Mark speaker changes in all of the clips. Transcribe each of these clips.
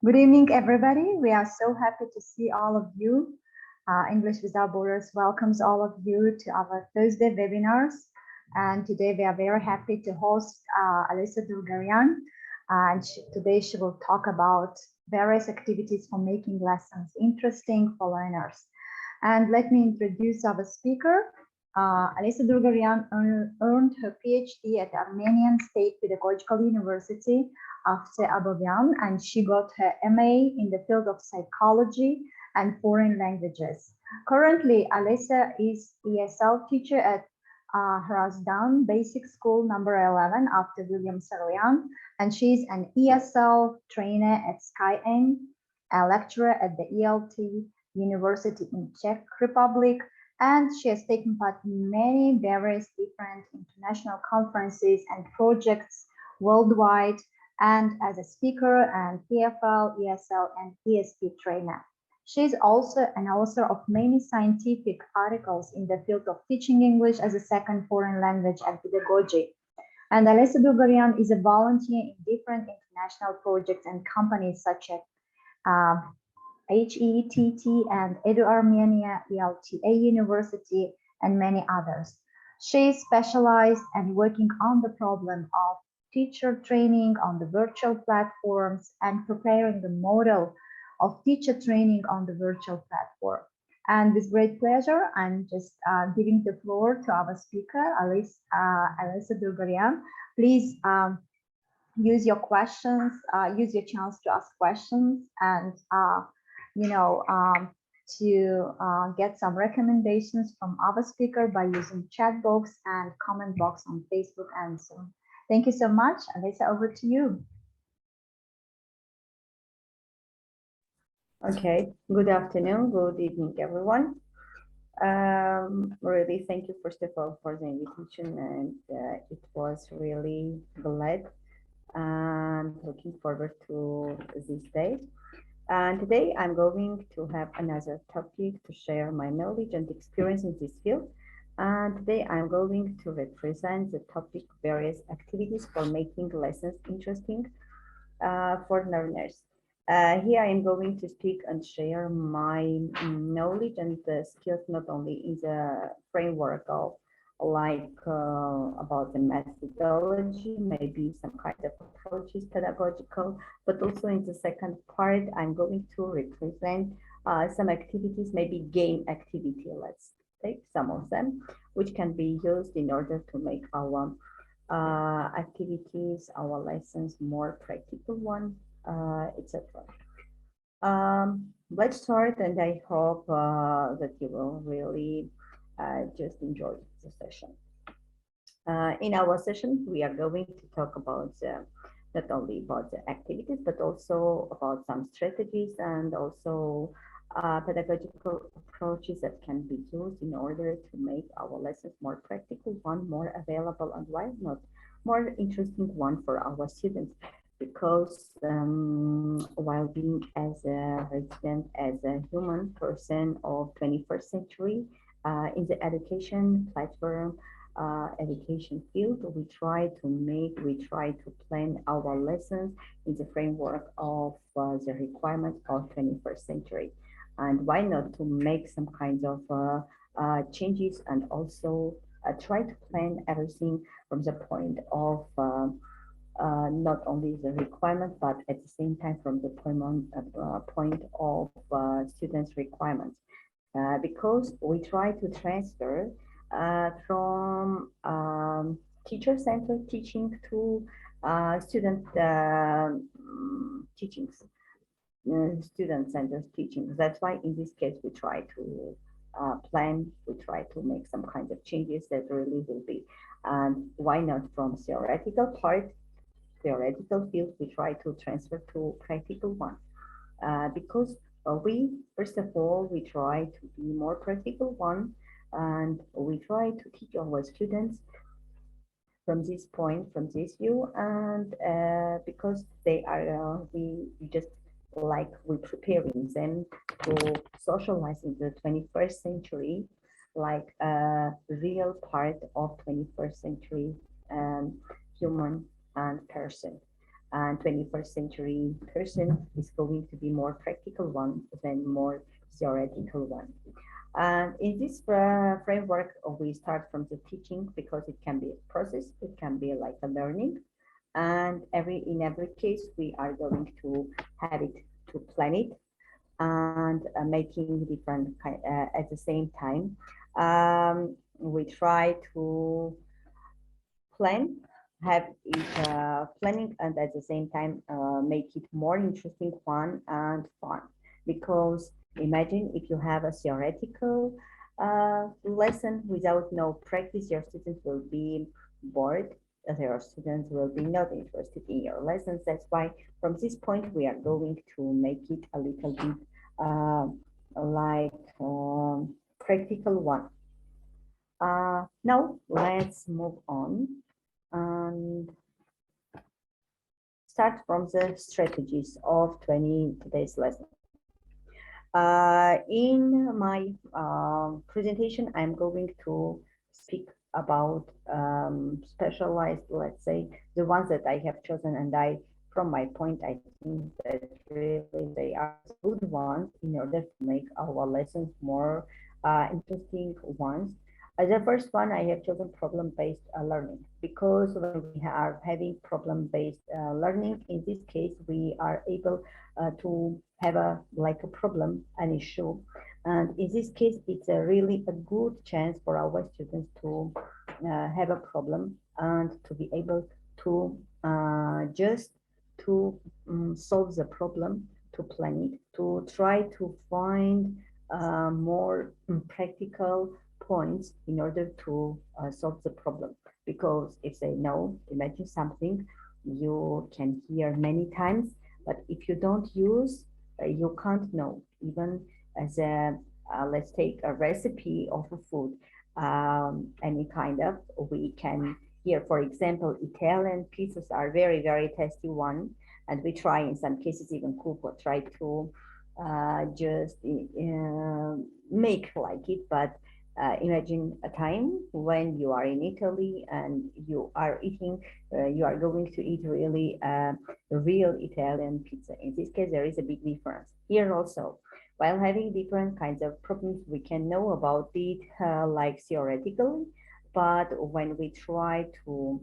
Speaker 1: Good evening, everybody. We are so happy to see all of you. English Without Borders welcomes all of you to our Thursday webinars. And today we are very happy to host Alesa Durgaryan. And today she will talk about various activities for making lessons interesting for learners. And let me introduce our speaker. Alesa Durgaryan earned her Ph.D. at Armenian State Pedagogical University after Abovyan, and she got her MA in the field of psychology and foreign languages. Currently, Alesa is ESL teacher at Hrazdan Basic School number 11 after William Saroyan, and she's an ESL trainer at SKYENG, a lecturer at the ELTA University in Czech Republic, and she has taken part in many various different international conferences and projects worldwide, and as a speaker and TFL, ESL, and ESP trainer. She is also an author of many scientific articles in the field of teaching English as a second foreign language and pedagogy. And Alesa Durgaryan is a volunteer in different international projects and companies such as HETT and EduArmenia, ELTA University, and many others. She is specialized and working on the problem of teacher training on the virtual platforms and preparing the model of teacher training on the virtual platform. And with great pleasure, I'm just giving the floor to our speaker, Alesa Durgaryan. Please use your questions, use your chance to ask questions, and to get some recommendations from our speaker by using chat box and comment box on Facebook and so on. Thank you so much. Alesa, over to you.
Speaker 2: Okay, good afternoon, good evening, everyone. Really, thank you, first of all, for the invitation, and it was really glad and looking forward to this day. And today I'm going to have another topic to share my knowledge and experience in this field. And today I'm going to represent the topic various activities for making lessons interesting for learners. Here I am going to speak and share my knowledge and skills not only in the framework of about the methodology, maybe some kind of approaches pedagogical, but also in the second part I'm going to represent some activities, maybe game activity, let's take some of them, which can be used in order to make our activities, our lessons more practical one, etc. Let's start, and I hope that you will really just enjoy the session. In our session, we are going to talk about not only about the activities, but also about some strategies and also pedagogical approaches that can be used in order to make our lessons more practical, one more available, and why not more interesting one for our students. Because while being as a resident, as a human person of 21st century in the education platform, education field, we try to plan our lessons in the framework of the requirements of 21st century. And why not to make some kinds of changes and also try to plan everything from the point of not only the requirement, but at the same time from the point of students' requirements. Because we try to transfer from teacher-centered teaching to student teachings. student-centered teaching. That's why in this case we try to plan, we try to make some kind of changes that really will be. And why not from theoretical part, theoretical field, we try to transfer to practical one. Because we, first of all, we try to be more practical one, and we try to teach our students from this point, from this view, and because they are, we just like we preparing them to socialize in the 21st century, like a real part of 21st century human and person. And 21st century person is going to be more practical one than more theoretical one. And in this framework, we start from the teaching because it can be a process, it can be like a learning. And in every case, we are going to have it to plan it and making different at the same time. We try to plan, have it planning, and at the same time make it more interesting, fun and fun. Because imagine if you have a theoretical lesson without no practice, your students will be bored. Your students will be not interested in your lessons. That's why from this point we are going to make it a little bit like practical one. Now let's move on and start from the strategies of today's lesson. In my presentation, I'm going to speak about specialized, let's say, the ones that I have chosen, and from my point, I think that really they are good ones in order to make our lessons more interesting ones. The first one, I have chosen problem-based learning, because when we are having problem-based learning, in this case, we are able to have a problem, an issue. And in this case, it's really a good chance for our students to have a problem and to be able to just to solve the problem, to plan it, to try to find more practical points in order to solve the problem. Because if they know, imagine something you can hear many times, but if you don't use, you can't know. Even as a, let's take a recipe of a food, any kind of, we can hear, for example, Italian pizzas are very, very tasty one. And we try in some cases even cook or try to just make like it, but imagine a time when you are in Italy and you are eating, you are going to eat really real Italian pizza. In this case, there is a big difference. Here also, while having different kinds of problems, we can know about it like theoretically, but when we try to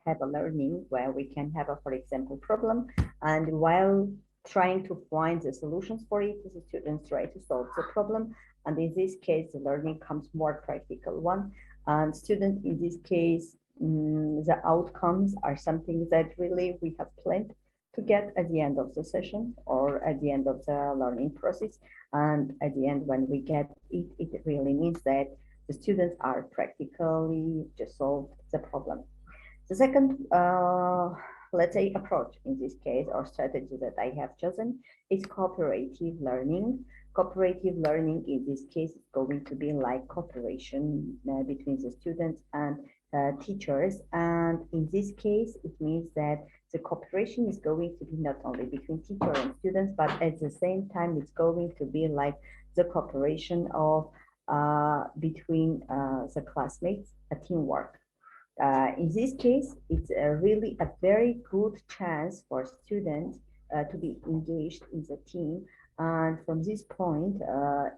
Speaker 2: have a learning where we can have a, for example, problem, and while trying to find the solutions for it, the students try to solve the problem. And in this case, the learning comes more practical one. And students, in this case, the outcomes are something that really we have planned to get at the end of the session or at the end of the learning process. And at the end, when we get it, it really means that the students are practically just solved the problem. The second, let's say, approach in this case or strategy that I have chosen is cooperative learning. Cooperative learning in this case is going to be like cooperation between the students and teachers. And in this case, it means that the cooperation is going to be not only between teacher and students, but at the same time, it's going to be like the cooperation of between the classmates, a teamwork. In this case, it's really a very good chance for students to be engaged in the team. And from this point,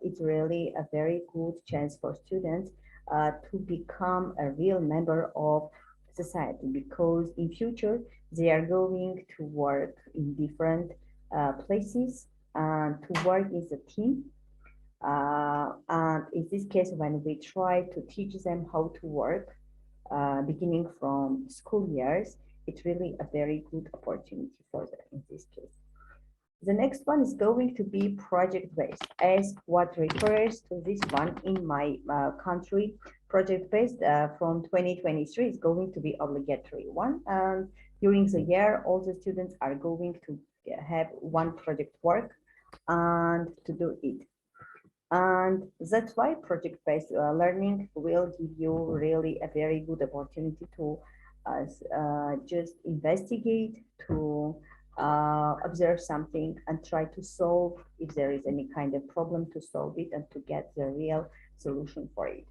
Speaker 2: it's really a very good chance for students to become a real member of society, because in future, they are going to work in different places and to work as a team. And in this case, when we try to teach them how to work, beginning from school years, it's really a very good opportunity for them in this case. The next one is going to be project-based, as what refers to this one in my country. Project-based from 2023 is going to be obligatory one. And during the year, all the students are going to have one project work and to do it. And that's why project-based learning will give you really a very good opportunity to just investigate, to observe something and try to solve, if there is any kind of problem, to solve it and to get the real solution for it.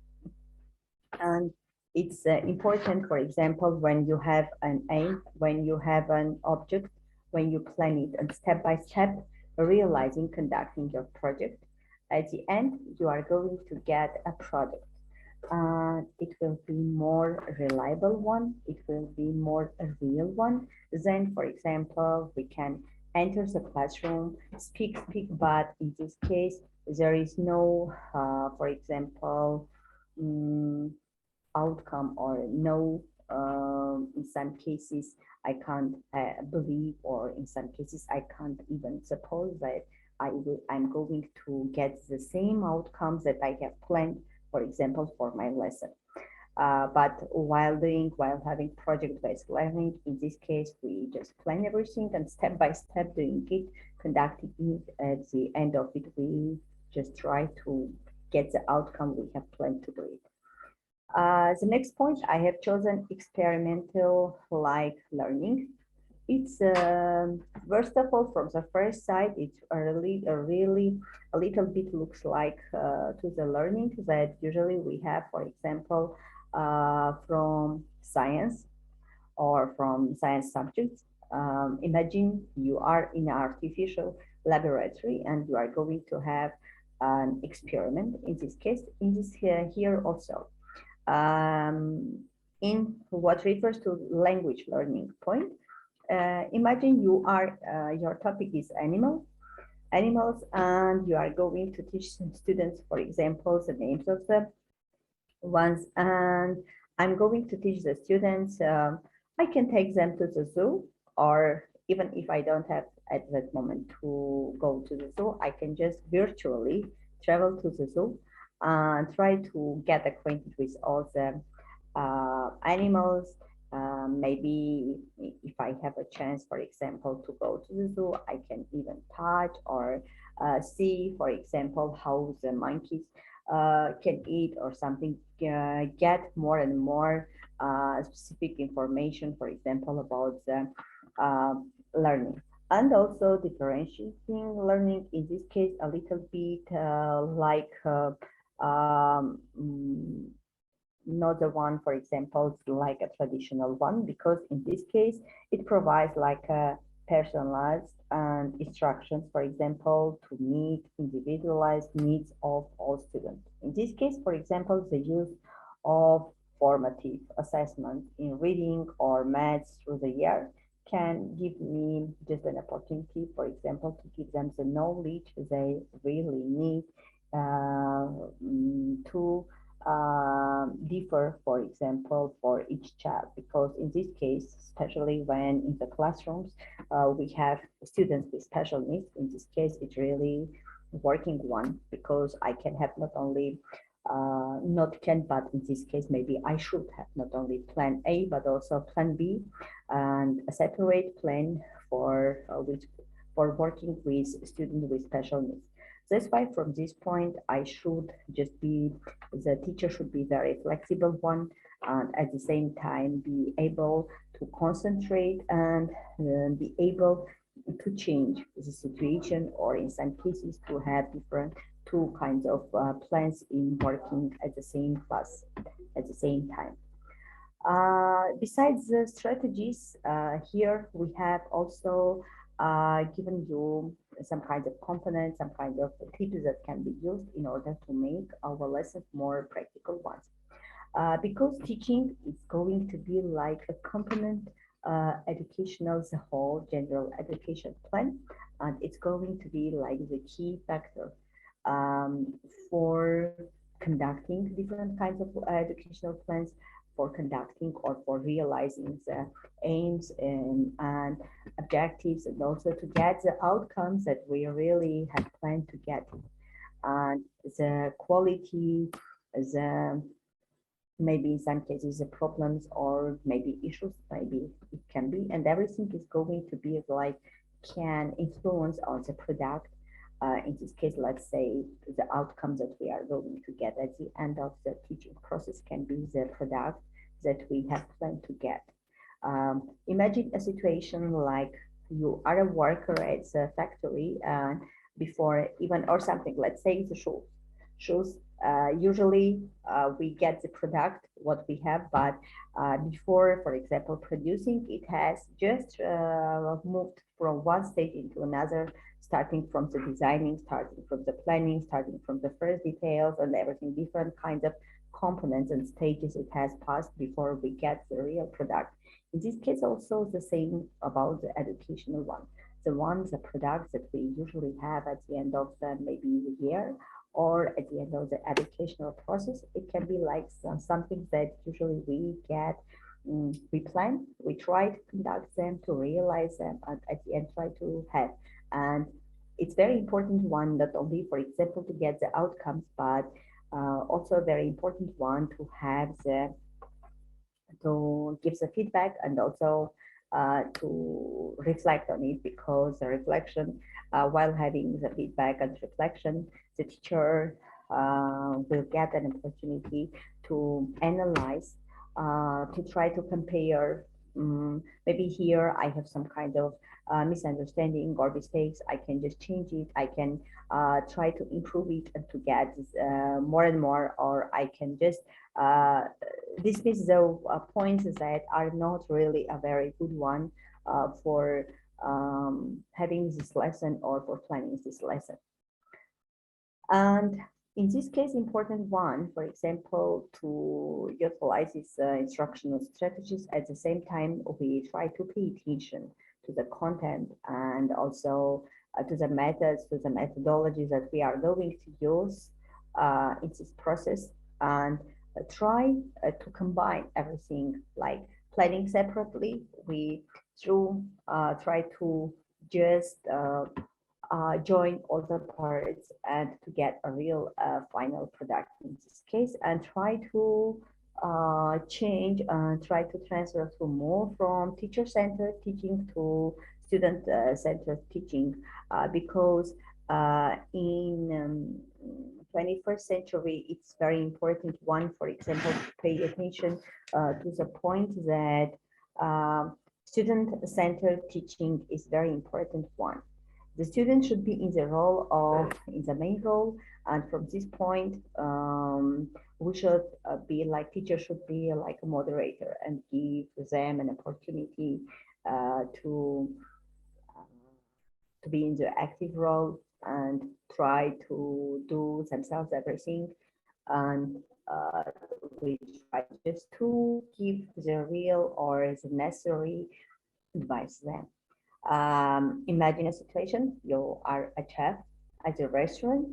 Speaker 2: And it's important, for example, when you have an aim, when you have an object, when you plan it, and step by step realizing, conducting your project. At the end, you are going to get a product. It will be more reliable one. It will be more a real one. Then, for example, we can enter the classroom, speak, but in this case, there is no, for example, outcome or no, in some cases, I can't believe, or in some cases, I can't even suppose that I'm going to get the same outcomes that I have planned, for example, for my lesson. But while having project-based learning, in this case, we just plan everything and step by step doing it, conducting it. At the end of it, we just try to get the outcome we have planned to do it. The next point, I have chosen experimental like learning. It's first of all, from the first side, it's really a little bit looks like to the learning that usually we have, for example, from science or from science subjects. Imagine you are in an artificial laboratory and you are going to have an experiment. In this case, in this here also. In what refers to language learning point, imagine you are your topic is animals, and you are going to teach students, for example, the names of the ones, and I'm going to teach the students. I can take them to the zoo, or even if I don't have at that moment to go to the zoo, I can just virtually travel to the zoo and try to get acquainted with all the animals. Maybe if I have a chance, for example, to go to the zoo, I can even touch or see, for example, how the monkeys can eat or something, get more and more specific information, for example, about the learning. And also differentiating learning, in this case, a little bit like not the one, for example, like a traditional one, because in this case, it provides like a personalized and instructions, for example, to meet individualized needs of all students. In this case, for example, the use of formative assessment in reading or maths through the year can give me just an opportunity, for example, to give them the knowledge they really need to differ, for example, for each child, because in this case, especially when in the classrooms, we have students with special needs. In this case, it's really working one, because I can have not only not can, but in this case, maybe I should have not only plan A, but also plan B, and a separate plan for working with students with special needs. That's why from this point, I should just be, the teacher should be very flexible one, and at the same time be able to concentrate and be able to change the situation, or in some cases to have different two kinds of plans in working at the same class at the same time. Besides the strategies, here we have also given you some kind of components, some kind of tips that can be used in order to make our lessons more practical ones. Because teaching is going to be like a component educational as a whole, general education plan, and it's going to be like the key factor for conducting different kinds of educational plans, for conducting or for realizing the aims and objectives, and also to get the outcomes that we really had planned to get. And the quality, the maybe in some cases the problems or maybe issues, maybe it can be, and everything is going to be like can influence on the product. In this case, let's say the outcome that we are going to get at the end of the teaching process can be the product that we have planned to get. Imagine a situation like you are a worker at the factory before even, or something, let's say it's a shoe. Shoes, usually we get the product, what we have, but before, for example, producing, it has just moved from one stage into another, starting from the designing, starting from the planning, starting from the first details and everything, different kinds of components and stages it has passed before we get the real product. In this case, also the same about the educational one. The products that we usually have at the end of maybe the year or at the end of the educational process. It can be like something that usually we get, we plan, we try to conduct them, to realize them, and at the end try to have. And it's very important one, not only, for example, to get the outcomes, but also a very important one to have to give the feedback and also to reflect on it, because the reflection, while having the feedback and reflection, the teacher will get an opportunity to analyze, to try to compare. Maybe here I have some kind of misunderstanding or mistakes. I can just change it. I can try to improve it and to get more and more, or I can just dismiss the points that are not really a very good one for having this lesson or for planning this lesson. And in this case, important one, for example, to utilize these instructional strategies. At the same time, we try to pay attention to the content and also to the methods, to the methodologies that we are going to use in this process, and try to combine everything, like planning separately. We try to just join all the parts and to get a real final product in this case, and try to change and try to transfer to more from teacher-centered teaching to student-centered teaching, because in 21st century, it's very important one, for example, to pay attention to the point that student-centered teaching is very important one. The student should be in the role of, in the main role, and from this point, we should be like, teacher should be like a moderator and give them an opportunity to be in the active role and try to do themselves everything. And we try just to give the real or the necessary advice them. Imagine a situation, you are a chef at a restaurant,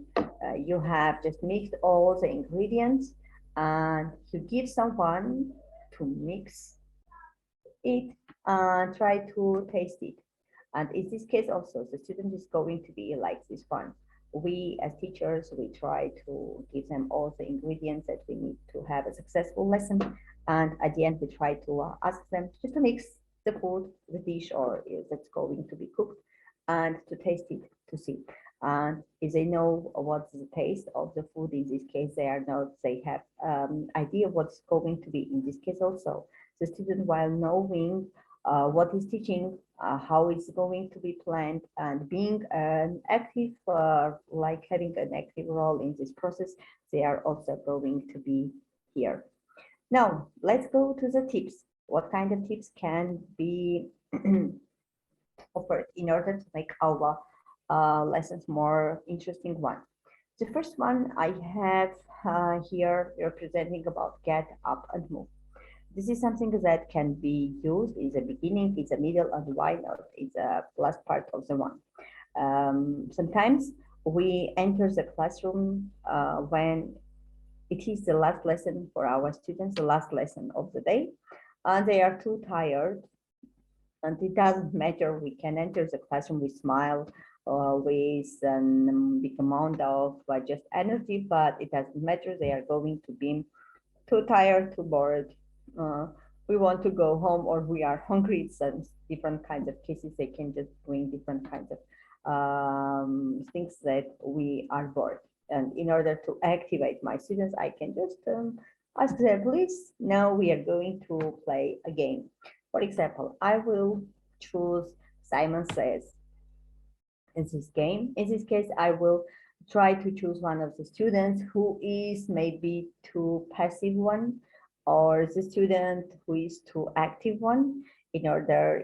Speaker 2: you have just mixed all the ingredients and you give someone to mix it and try to taste it. And in this case also, the student is going to be like this one. We as teachers, we try to give them all the ingredients that we need to have a successful lesson. And at the end, we try to ask them just to mix the food, the dish, or that's going to be cooked, and to taste it, to see. And if they know what's the taste of the food, in this case, they have idea what's going to be. In this case also, the student, while knowing what is teaching, how it's going to be planned, and being an active, like having an active role in this process, they are also going to be here. Now, let's go to the tips. What kind of tips can be offered in order to make our lessons more interesting one? The first one I have here representing about get up and move. This is something that can be used in the beginning, in the middle, and why not in the last part of the one. Sometimes we enter the classroom when it is the last lesson for our students, the last lesson of the day, and they are too tired. And it doesn't matter, we can enter the classroom with smile, with a big amount of just energy, but it doesn't matter, they are going to be too tired, too bored. We want to go home, or we are hungry. It's different kinds of cases. They can just bring different kinds of things that we are bored. And in order to activate my students, I can just ask them, please, now we are going to play a game. For example, I will choose Simon Says in this game. In this case, I will try to choose one of the students who is maybe too passive one, or the student who is too active one, in order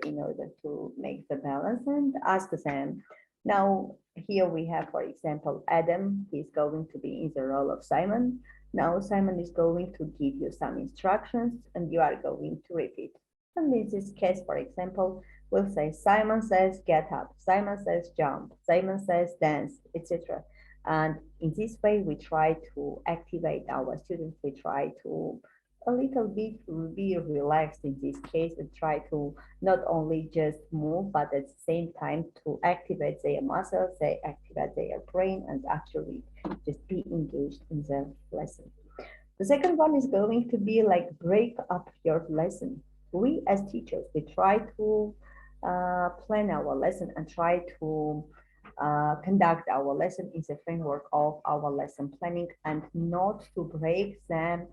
Speaker 2: to make the balance, and ask them. Now here we have, for example, Adam. He's going to be in the role of Simon. Now Simon is going to give you some instructions, and you are going to repeat. And in this case, for example, we'll say Simon says get up, Simon says jump, Simon says dance, etc. And in this way, we try to activate our students. We try to a little bit be relaxed in this case, and try to not only just move, but at the same time to activate their muscles, they activate their brain, and actually just be engaged in the lesson. The second one is going to be like break up your lesson. We as teachers, we try to plan our lesson and try to conduct our lesson in the framework of our lesson planning, and not to break them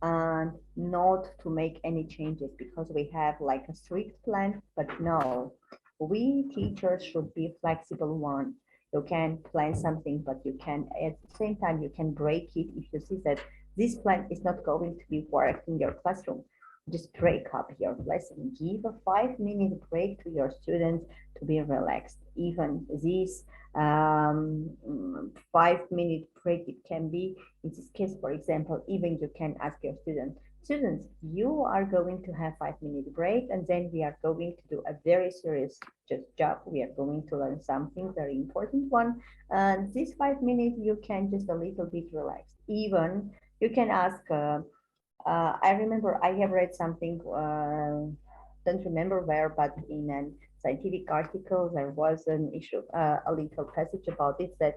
Speaker 2: and not to make any changes because we have like a strict plan. But no, we teachers should be flexible one. You can plan something, but you can at the same time you can break it if you see that this plan is not going to be worked in your classroom. Just break up your lesson. Give a 5-minute break to your students to be relaxed. Even this 5-minute break, it can be, in this case, for example, even you can ask your students, you are going to have 5-minute break, and then we are going to do a very serious job. We are going to learn something very important one. And this 5 minutes, you can just a little bit relax. Even you can ask, I remember I have read something, don't remember where, but in a scientific article, there was an issue, a little passage about it, that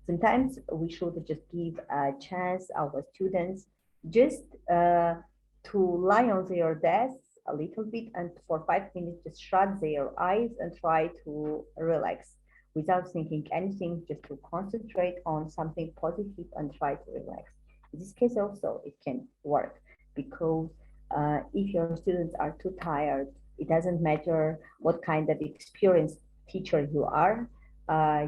Speaker 2: sometimes we should just give a chance our students just to lie on their desks a little bit, and for 5 minutes just shut their eyes and try to relax without thinking anything, just to concentrate on something positive and try to relax. In this case also, it can work, because if your students are too tired, it doesn't matter what kind of experienced teacher you are,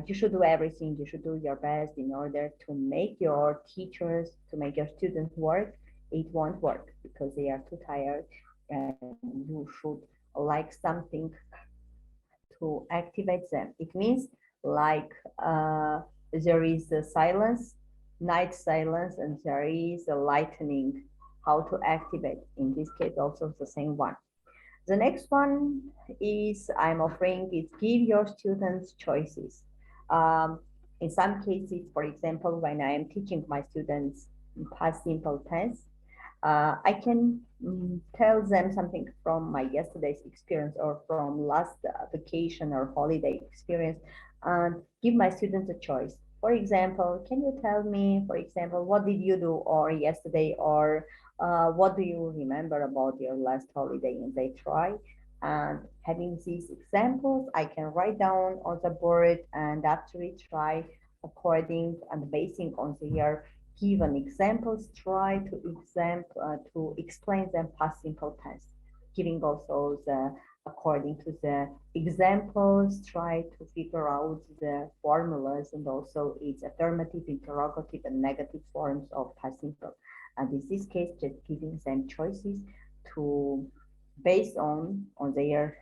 Speaker 2: you should do everything, you should do your best in order to make your teachers, to make your students work. It won't work because they are too tired, and you should like something to activate them. It means like there is a silence, night silence, and there is a lightning, how to activate. In this case also the same one. The next one is I'm offering is give your students choices. In some cases, for example, when I am teaching my students past simple tense, I can tell them something from my yesterday's experience or from last vacation or holiday experience, and give my students a choice. For example, can you tell me, for example, what did you do or yesterday, or what do you remember about your last holiday? And they try. And having these examples, I can write down on the board, and after it try according and basing on their given examples, try to explain them past simple tense, giving also the according to the examples, try to figure out the formulas and also its affirmative, interrogative, and negative forms of past simple. And in this case, just giving them choices to based on their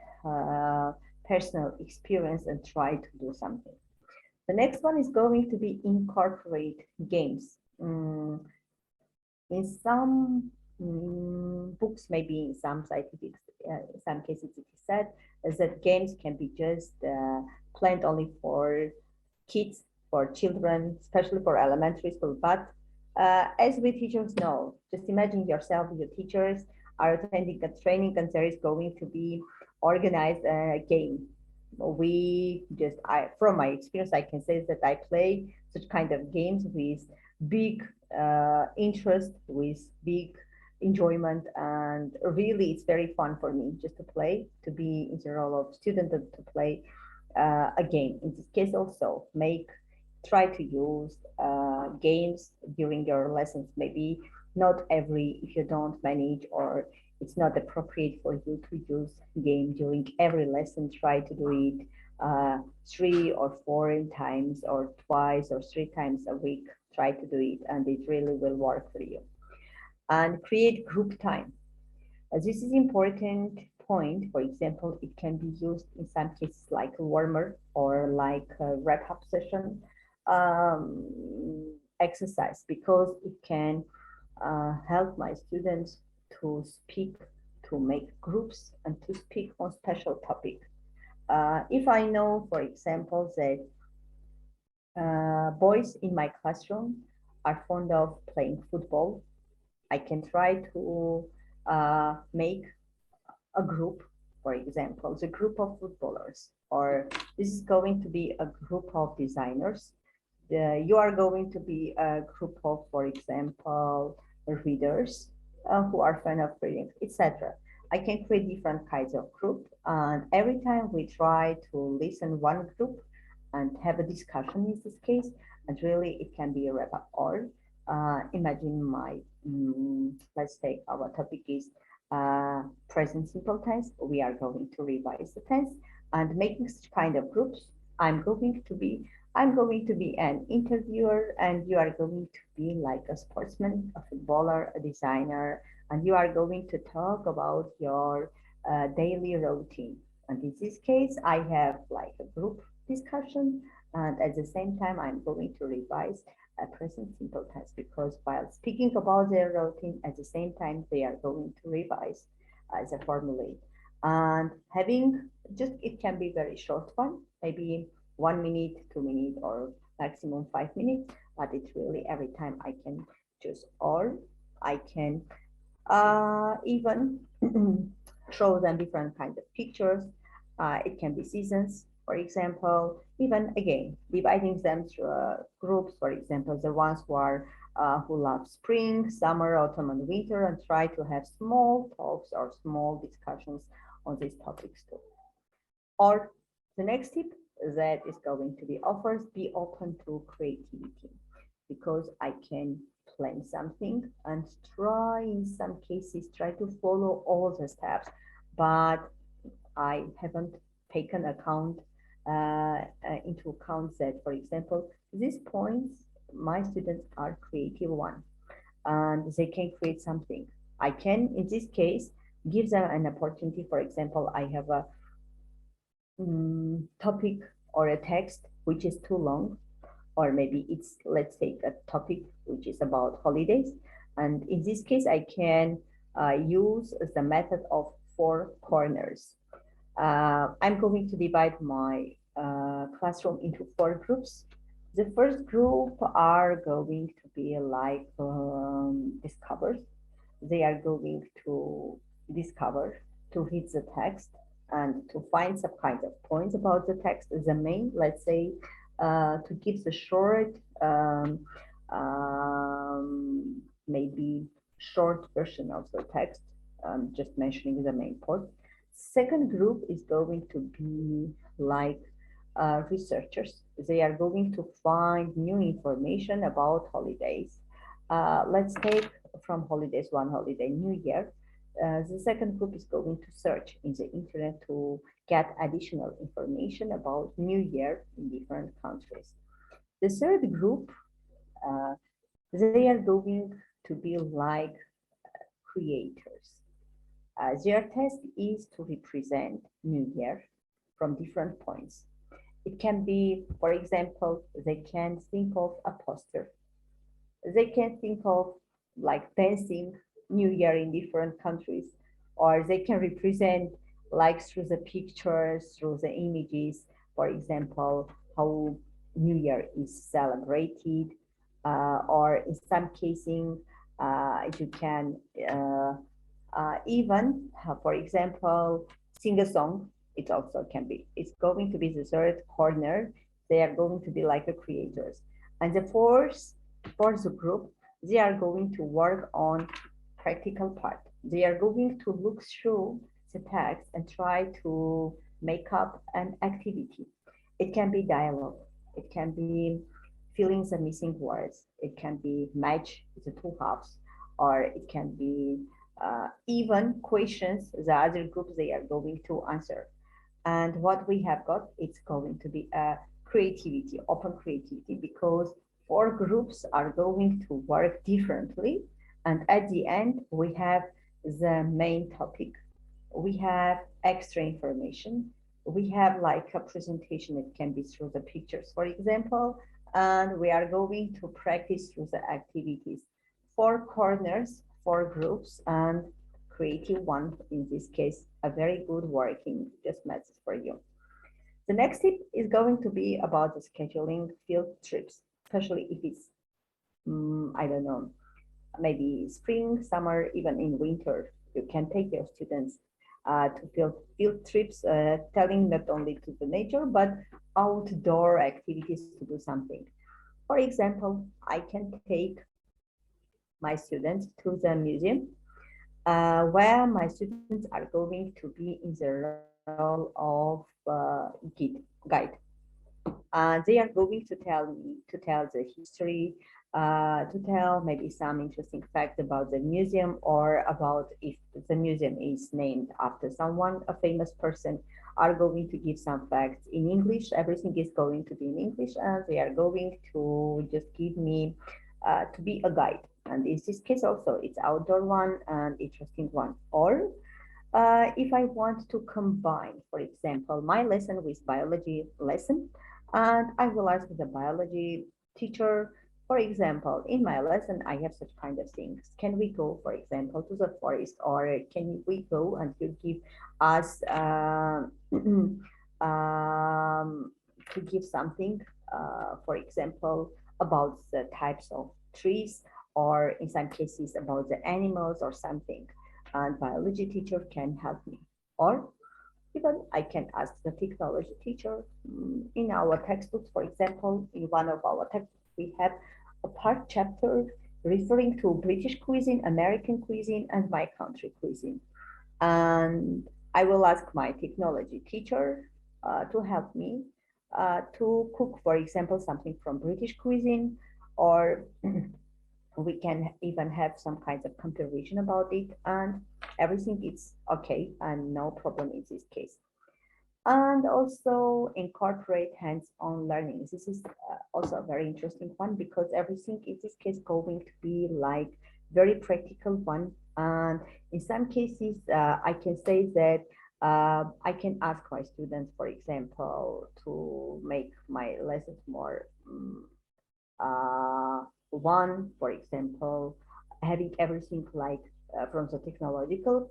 Speaker 2: personal experience and try to do something. The next one is going to be incorporate games. In some books, maybe in some scientific, in some cases it is said that games can be just planned only for kids, for children, especially for elementary school. But As we teachers know, just imagine yourself, your teachers are attending a training and there is going to be organized a game. From my experience, I can say that I play such kind of games with big interest, with big enjoyment, and really it's very fun for me just to play, to be in the role of student and to play a game. In this case also, try to use games during your lessons. Maybe not every, if you don't manage or it's not appropriate for you to use game during every lesson, try to do it 3 or 4 times or twice or 3 times a week. Try to do it and it really will work for you. And create group time. This is important point. For example, it can be used in some cases like a warmer or like a wrap-up session exercise, because it can help my students to speak, to make groups and to speak on special topic. If I know, for example, that boys in my classroom are fond of playing football, I can try to make a group, for example, the group of footballers, or this is going to be a group of designers. You are going to be a group of, for example, readers who are fan of reading, etc. I can create different kinds of group, and every time we try to listen one group and have a discussion in this case, and really it can be a wrap up. Or imagine let's take our topic is present simple tense. We are going to revise the tense and making such kind of groups. I'm going to be an interviewer, and you are going to be like a sportsman, a footballer, a designer, and you are going to talk about your daily routine. And in this case, I have like a group discussion, and at the same time, I'm going to revise a present simple tense, because while speaking about their routine, at the same time, they are going to revise the formulae. And having just, it can be very short one, maybe 1 minute, 2 minutes, or maximum 5 minutes, but it's really every time I can choose, or I can even show them different kinds of pictures. It can be seasons, for example, even again, dividing them through groups, for example, the ones who love spring, summer, autumn, and winter, and try to have small talks or small discussions on these topics too. Or the next tip that is going to be offered, be open to creativity, because I can plan something and try in some cases to follow all the steps, but I haven't taken into account that, for example, these points, my students are creative one and they can create something. I can, in this case, give them an opportunity. For example, I have a topic or a text which is too long, or maybe it's, let's take a topic which is about holidays. And in this case, I can use the method of 4 corners. I'm going to divide my classroom into 4 groups. The first group are going to be like discoverers. They are going to discover, to read the text and to find some kind of points about the text. The main, let's say, to give the short, maybe short version of the text, just mentioning the main point. Second group is going to be like researchers. They are going to find new information about holidays. Let's take from holidays, one holiday, New Year. The second group is going to search in the internet to get additional information about New Year in different countries. The third group, they are going to be like creators. Their task is to represent New Year from different points. It can be, for example, they can think of a poster. They can think of like dancing New Year in different countries, or they can represent like through the pictures, through the images, for example, how New Year is celebrated. or in some cases, you can even, for example, sing a song. It also can be. It's going to be the third corner. They are going to be like the creators. And the fourth group, they are going to work on practical part. They are going to look through the text and try to make up an activity. It can be dialogue. It can be filling the missing words. It can be match the two halves, or it can be even questions the other group they are going to answer. And what we have got, it's going to be a creativity, open creativity, because four groups are going to work differently. And at the end, we have the main topic. We have extra information. We have like a presentation. It can be through the pictures, for example, and we are going to practice through the activities. Four corners, four groups, and creative one, in this case, a very good working just message for you. The next tip is going to be about the scheduling field trips, especially if it's, I don't know, maybe spring, summer, even in winter. You can take your students to field trips, telling not only to the nature, but outdoor activities to do something. For example, I can take my students to the museum, where my students are going to be in the role of guide. They are going to tell the history, to tell maybe some interesting facts about the museum, or about if the museum is named after someone, a famous person, are going to give some facts in English. Everything is going to be in English, and they are going to just give me to be a guide. And in this case also, it's outdoor one and interesting one. Or if I want to combine, for example, my lesson with biology lesson, and I will ask the biology teacher, for example, in my lesson, I have such kind of things. Can we go, for example, to the forest, or can we go and you give us to give something, for example, about the types of trees, or in some cases about the animals or something. And biology teacher can help me. Or even I can ask the technology teacher. In our textbooks, for example, in one of our textbooks, we have a part chapter referring to British cuisine, American cuisine, and my country cuisine. And I will ask my technology teacher to help me to cook, for example, something from British cuisine, or we can even have some kinds of comparison about it, and everything is okay and no problem in this case. And also incorporate hands-on learning. This is also a very interesting one, because everything in this case going to be like very practical one. And in some cases, I can say that I can ask my students, for example, to make my lessons more one, for example, having everything like from the technological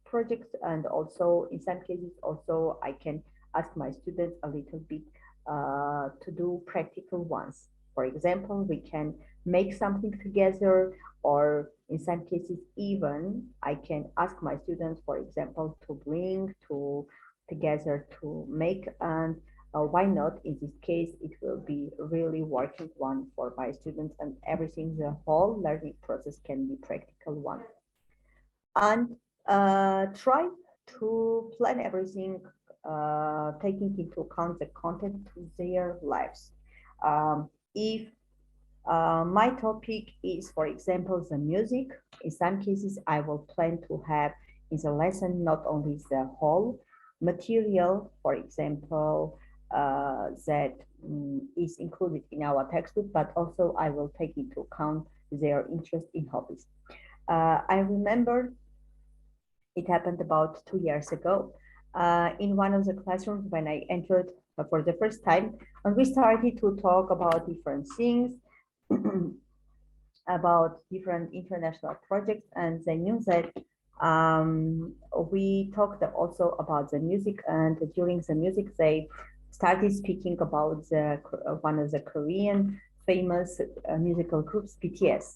Speaker 2: projects, and also in some cases also I can ask my students a little bit to do practical ones. For example, we can make something together, or in some cases even I can ask my students, for example, to bring together to make, and why not? In this case, it will be really working one for my students, and everything, the whole learning process can be practical one. And try to plan everything, taking into account the content to their lives. If my topic is, for example, the music, in some cases, I will plan to have in the lesson not only the whole material, for example, that is included in our textbook, but also I will take into account their interest in hobbies. I remember it happened about 2 years ago in one of the classrooms when I entered for the first time, and we started to talk about different things, about different international projects, and they knew that we talked also about the music, and during the music they started speaking about one of the Korean famous musical groups, BTS.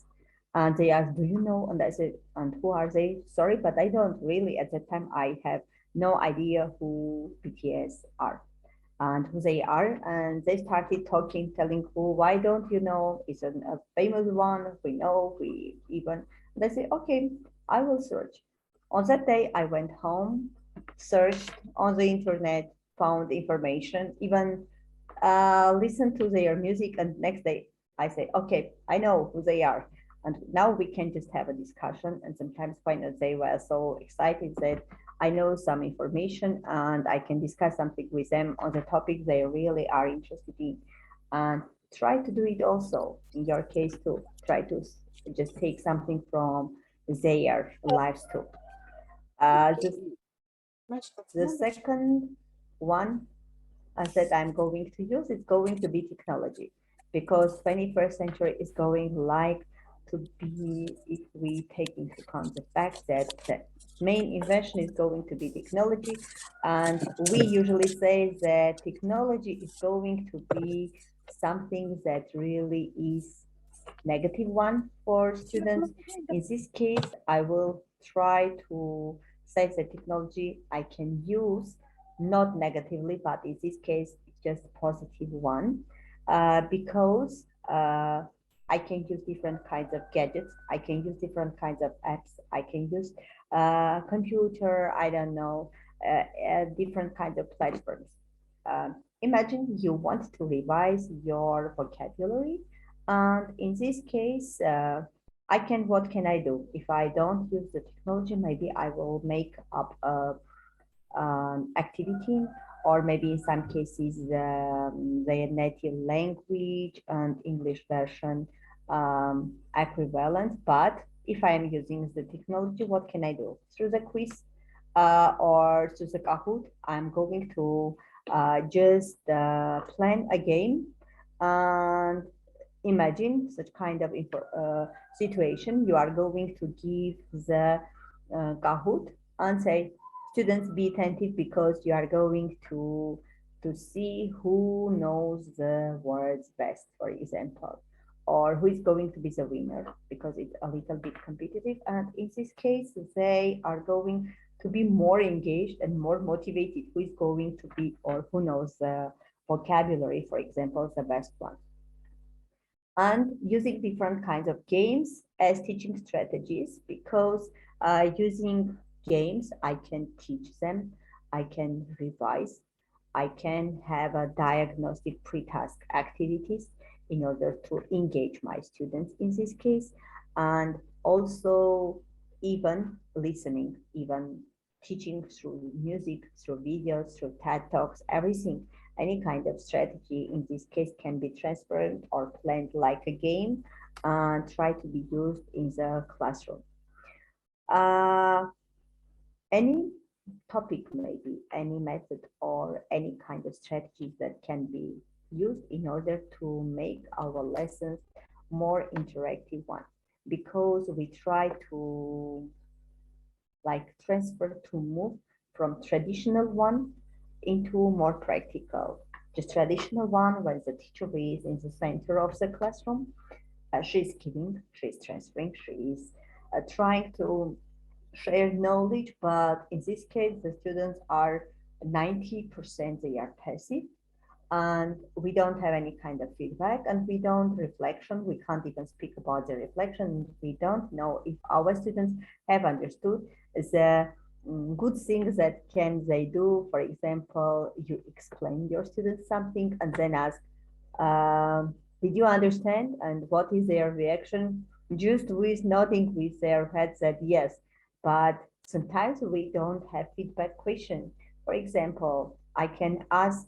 Speaker 2: And they asked, do you know? And I said, and who are they? Sorry, but I don't really, at that time, I have no idea who BTS are and who they are. And they started talking, telling who, why don't you know? It's a famous one, we know, we even, and I said, okay, I will search. On that day, I went home, searched on the internet, found information, even listened to their music, and next day I say, okay, I know who they are. And now we can just have a discussion. And sometimes when they were so excited that I know some information and I can discuss something with them on the topic they really are interested in. And try to do it also in your case too. Try to just take something from their lives too. The second one that I'm going to use is going to be technology, because 21st century is going like to be, if we take into account the fact that the main invention is going to be technology, and we usually say that technology is going to be something that really is negative one for students. In this case, I will try to say that technology I can use not negatively, but in this case, it's just a positive one, because I can use different kinds of gadgets. I can use different kinds of apps. I can use computer, I don't know, different kinds of platforms. Imagine you want to revise your vocabulary. And in this case, what can I do? If I don't use the technology, maybe I will make up a activity, or maybe in some cases their native language and English version equivalent. But if I am using the technology, what can I do? Through the quiz or through the Kahoot, I'm going to just plan a game and imagine such kind of situation. You are going to give the Kahoot and say, students, be attentive, because you are going to see who knows the words best, for example, or who is going to be the winner, because it's a little bit competitive. And in this case, they are going to be more engaged and more motivated, who is going to be, or who knows the vocabulary, for example, the best one. And using different kinds of games as teaching strategies, because using games, I can teach them, I can revise, I can have a diagnostic pre-task activities in order to engage my students in this case, and also even listening, even teaching through music, through videos, through TED Talks, everything. Any kind of strategy in this case can be transferred or planned like a game and try to be used in the classroom. Any topic, maybe any method or any kind of strategies that can be used in order to make our lessons more interactive one, because we try to transfer, to move from traditional one into more practical. Just traditional one, when the teacher is in the center of the classroom, she's giving, she's transferring, she is trying to share knowledge, but in this case, the students are 90% they are passive, and we don't have any kind of feedback, and we don't reflection. We can't even speak about the reflection. We don't know if our students have understood the good things that can they do. For example, you explain your students something and then ask, did you understand? And what is their reaction? Just with nodding with their head said yes. But sometimes we don't have feedback question. For example, I can ask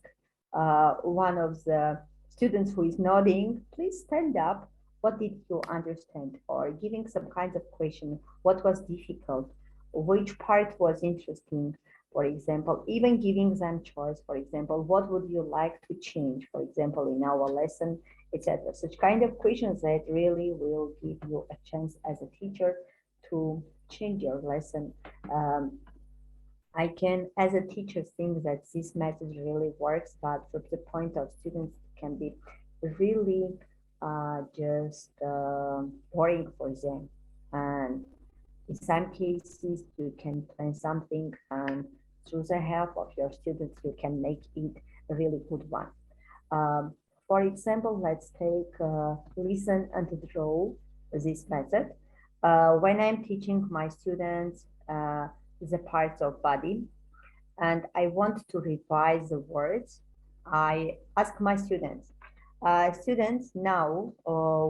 Speaker 2: one of the students who is nodding, please stand up. What did you understand? Or giving some kinds of question. What was difficult? Which part was interesting? For example, even giving them choice. For example, what would you like to change? For example, in our lesson, etc. Such kind of questions that really will give you a chance as a teacher to change your lesson. I can, as a teacher, think that this method really works, but from the point of students, it can be really just boring for them. And in some cases, you can plan something, and through the help of your students, you can make it a really good one. Um, for example, let's take listen and draw this method. When I'm teaching my students the parts of body, and I want to revise the words, I ask my students, students, now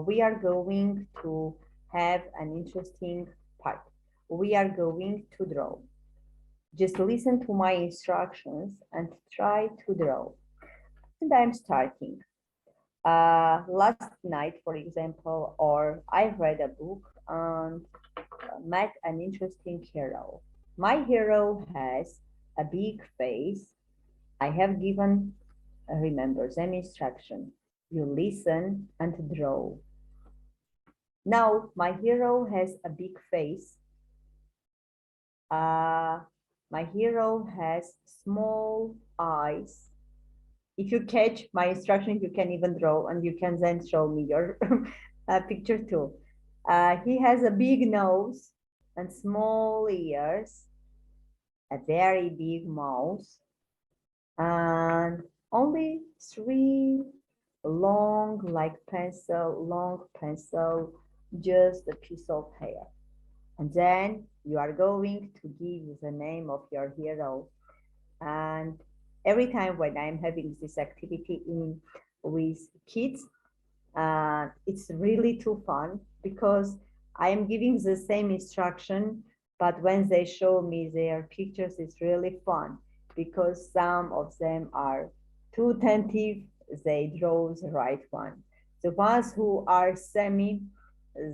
Speaker 2: we are going to have an interesting part. We are going to draw. Just listen to my instructions and try to draw. And I'm starting. Last night, for example, or I read a book and met an interesting hero. My hero has a big face. I have given, remember, them instruction. You listen and draw. Now, my hero has a big face. My hero has small eyes. If you catch my instruction, you can even draw, and you can then show me your picture too. He has a big nose and small ears, a very big mouth, and only three long pencil, just a piece of hair. And then you are going to give the name of your hero. And every time when I'm having this activity in with kids, it's really too fun because I am giving the same instruction, but when they show me their pictures, it's really fun because some of them are too attentive, they draw the right one. The ones who are semi,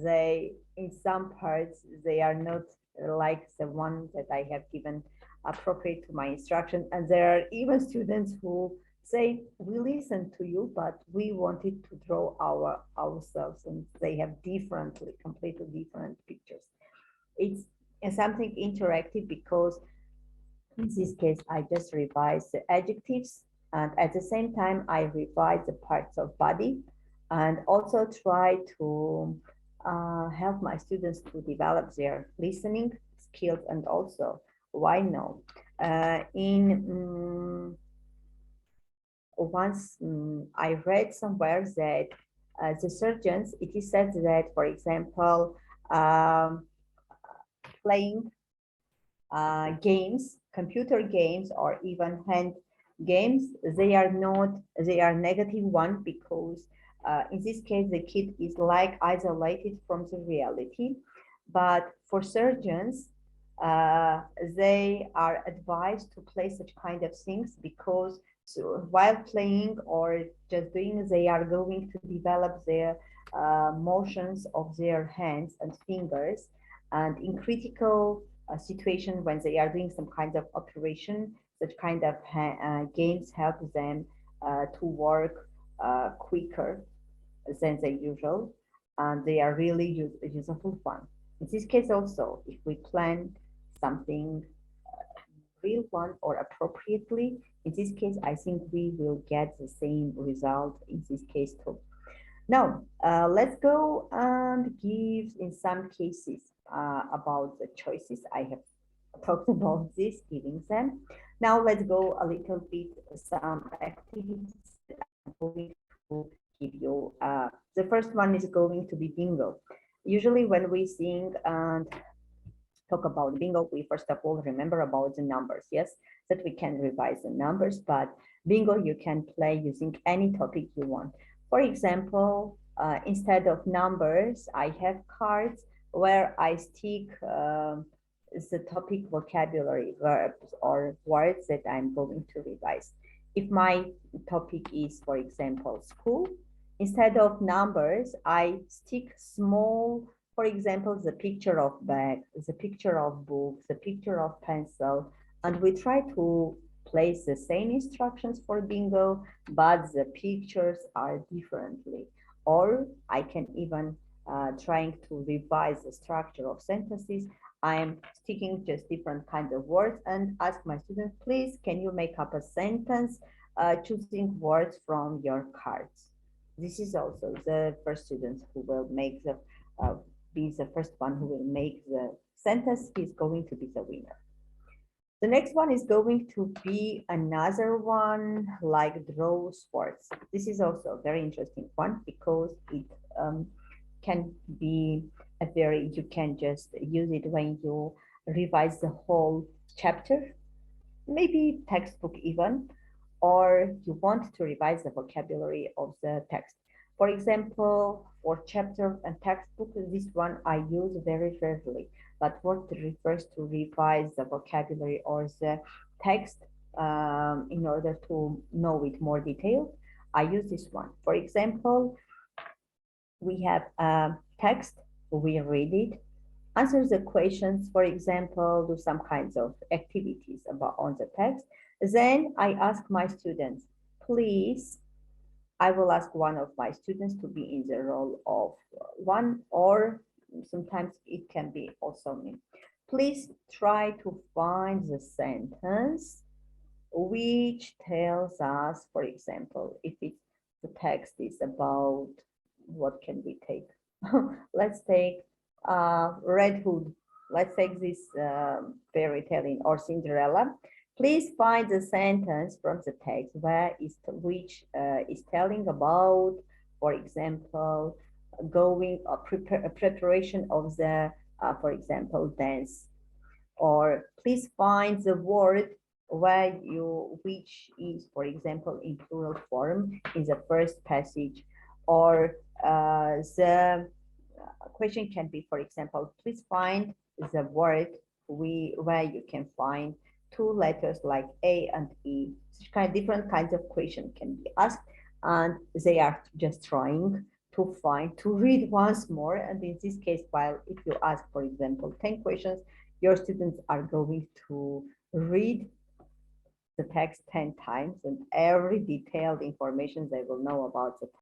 Speaker 2: they in some parts they are not like the one that I have given appropriate to my instruction, and there are even students who say we listen to you, but we wanted to draw ourselves, and they have completely different pictures. It's something interactive because in this case I just revise the adjectives, and at the same time I revise the parts of body, and also try to help my students to develop their listening skills, and also why no once I read somewhere that the surgeons, it is said that, for example, playing games, computer games, or even hand games, they are negative one because in this case, the kid is like isolated from the reality. But for surgeons, they are advised to play such kind of things because while playing or just doing, they are going to develop their motions of their hands and fingers. And in critical situation when they are doing some kind of operation, such kind of games help them to work quicker than the usual, and they are really useful fun. In this case also, if we plan something real one or appropriately, in this case, I think we will get the same result in this case too. Now, let's go and give in some cases about the choices. I have talked about this, giving them. Now let's go a little bit some activities that I'm going to give you. The first one is going to be bingo. Usually when we sing and talk about bingo, we first of all remember about the numbers, yes, that we can revise the numbers, but bingo you can play using any topic you want. For example, instead of numbers, I have cards where I stick the topic vocabulary, verbs or words that I'm going to revise. If my topic is, for example, school, instead of numbers, I stick small, for example, the picture of bag, the picture of book, the picture of pencil, and we try to place the same instructions for bingo, but the pictures are differently. Or I can even trying to revise the structure of sentences. I'm sticking just different kinds of words and ask my students, please, can you make up a sentence choosing words from your cards? This is also the first student who will make the, be the first one who will make the sentence. He's going to be the winner. The next one is going to be another one like draw sports. This is also a very interesting one because it can be a very, you can just use it when you revise the whole chapter, maybe textbook even, or you want to revise the vocabulary of the text. For example, for chapter and textbook, this one I use very rarely, but what refers to revise the vocabulary or the text in order to know it more detailed, I use this one. For example, we have a text, we read it, answer the questions, for example, do some kinds of activities about on the text. Then I ask my students, please, I will ask one of my students to be in the role of one, or sometimes it can be also me. Please try to find the sentence which tells us, for example, if it's the text is about, what can we take? Let's take Red Hood. Let's take this fairy tale or Cinderella. Please find the sentence from the text where is which is telling about, for example, going or preparation of the, for example, dance. Or please find the word where you, which is, for example, in plural form in the first passage. Or the question can be, for example, please find the word where you can find two letters like A and E. Such kind of different kinds of question can be asked, and they are just trying to find, to read once more. And in this case, while if you ask, for example, 10 questions, your students are going to read the text 10 times, and every detailed information they will know about the text.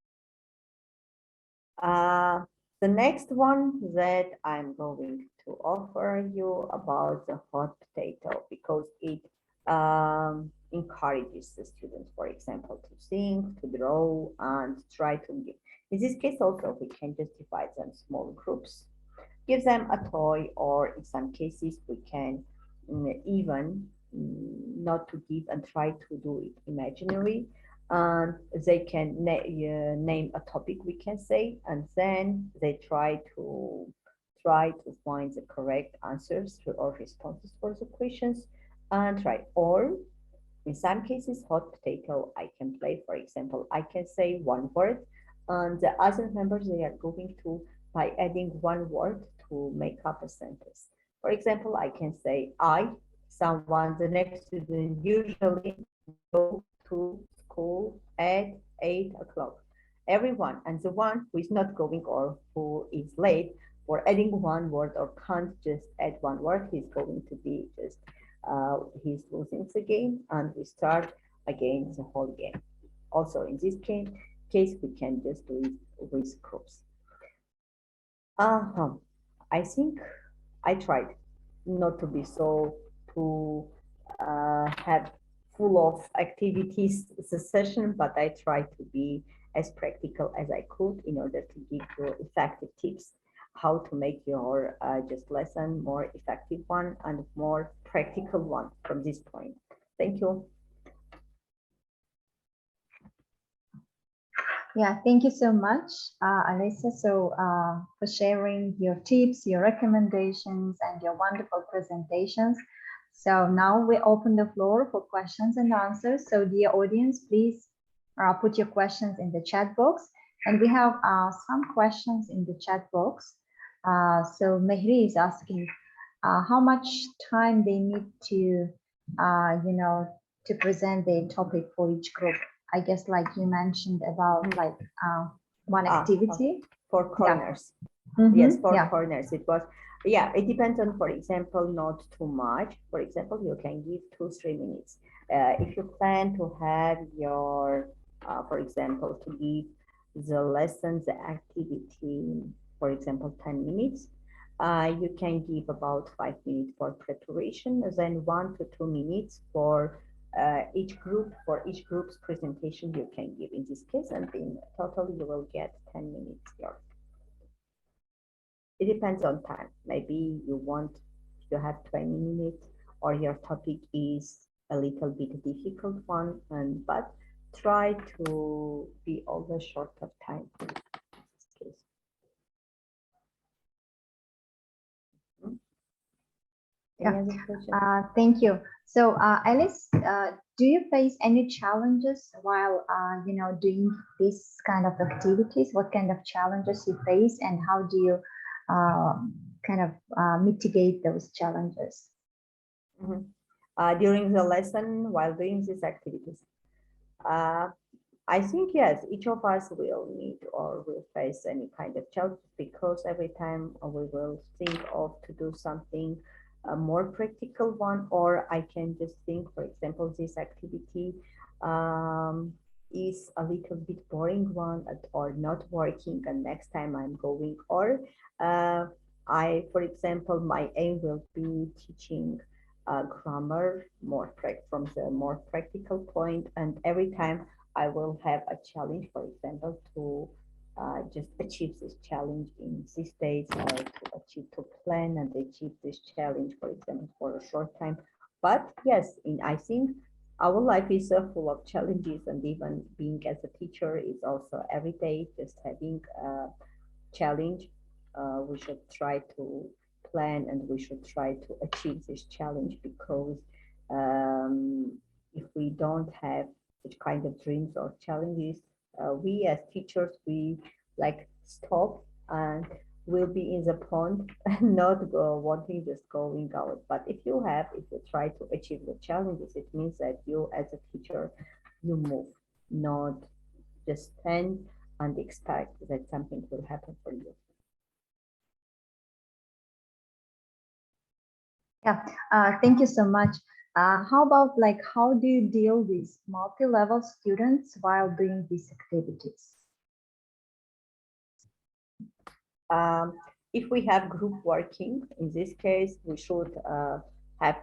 Speaker 2: The next one that I'm going to offer you about the hot potato, because it encourages the students, for example, to sing, to draw, and try to give. In this case also, we can just divide them small groups, give them a toy, or in some cases, we can even not to give and try to do it imaginary. And they can name a topic, we can say, and then they try to find the correct answers or responses for the questions and try. Or in some cases, hot potato, I can play, for example, I can say one word, and the other members, they are going to, by adding one word, to make up a sentence. For example, I can say someone, the next student usually go to school at 8 o'clock. Everyone, and the one who is not going or who is late for adding one word or can't just add one word, he's going to be just, he's losing the game, and we start again the whole game. Also, in this case, we can just do it with groups. I think I tried not to be so to have full of activities the session, but I tried to be as practical as I could in order to give you effective tips how to make your just lesson more effective one and more practical one from this point. Thank you.
Speaker 1: Yeah, thank you so much, Alesa, for sharing your tips, your recommendations, and your wonderful presentations. So now we open the floor for questions and answers. So dear audience, please put your questions in the chat box. And we have some questions in the chat box. So Mehri is asking how much time they need to, to present the topic for each group. I guess like you mentioned about like one activity.
Speaker 2: 4 corners.
Speaker 1: Yeah.
Speaker 2: Yes, 4 corners. It was, yeah, it depends on, for example, not too much. For example, you can give 2-3 minutes. If you plan to have your, for example, to give the lessons, the activity, for example, 10 minutes, you can give about 5 minutes for preparation, then 1 to 2 minutes for each group, for each group's presentation you can give in this case, and in total you will get 10 minutes here. It depends on time. Maybe you want to have 20 minutes, or your topic is a little bit difficult one, but try to be always short of time in this case. Any other questions?
Speaker 1: Thank you. So, Alice, do you face any challenges while doing this kind of activities? What kind of challenges you face, and how do you mitigate those challenges?
Speaker 2: During the lesson, while doing these activities, I think yes, each of us will meet or will face any kind of challenge, because every time we will think of to do something a more practical one, or I can just think, for example, this activity is a little bit boring one or not working, and next time I'm going, or for example, my aim will be teaching grammar from the more practical point, and every time I will have a challenge, for example, to just achieve this challenge in these days, or to plan and achieve this challenge, for example, for a short time. But yes, I think our life is full of challenges, and even being as a teacher is also every day just having a challenge. We should try to plan, and we should try to achieve this challenge, because if we don't have such kind of dreams or challenges, we as teachers, we like stop and will be in the pond and not wanting just going out. But if you try to achieve the challenges, it means that you as a teacher, you move, not just stand and expect that something will happen for you.
Speaker 1: Yeah, thank you so much. How about how do you deal with multi-level students while doing these activities?
Speaker 2: If we have group working, in this case, we should have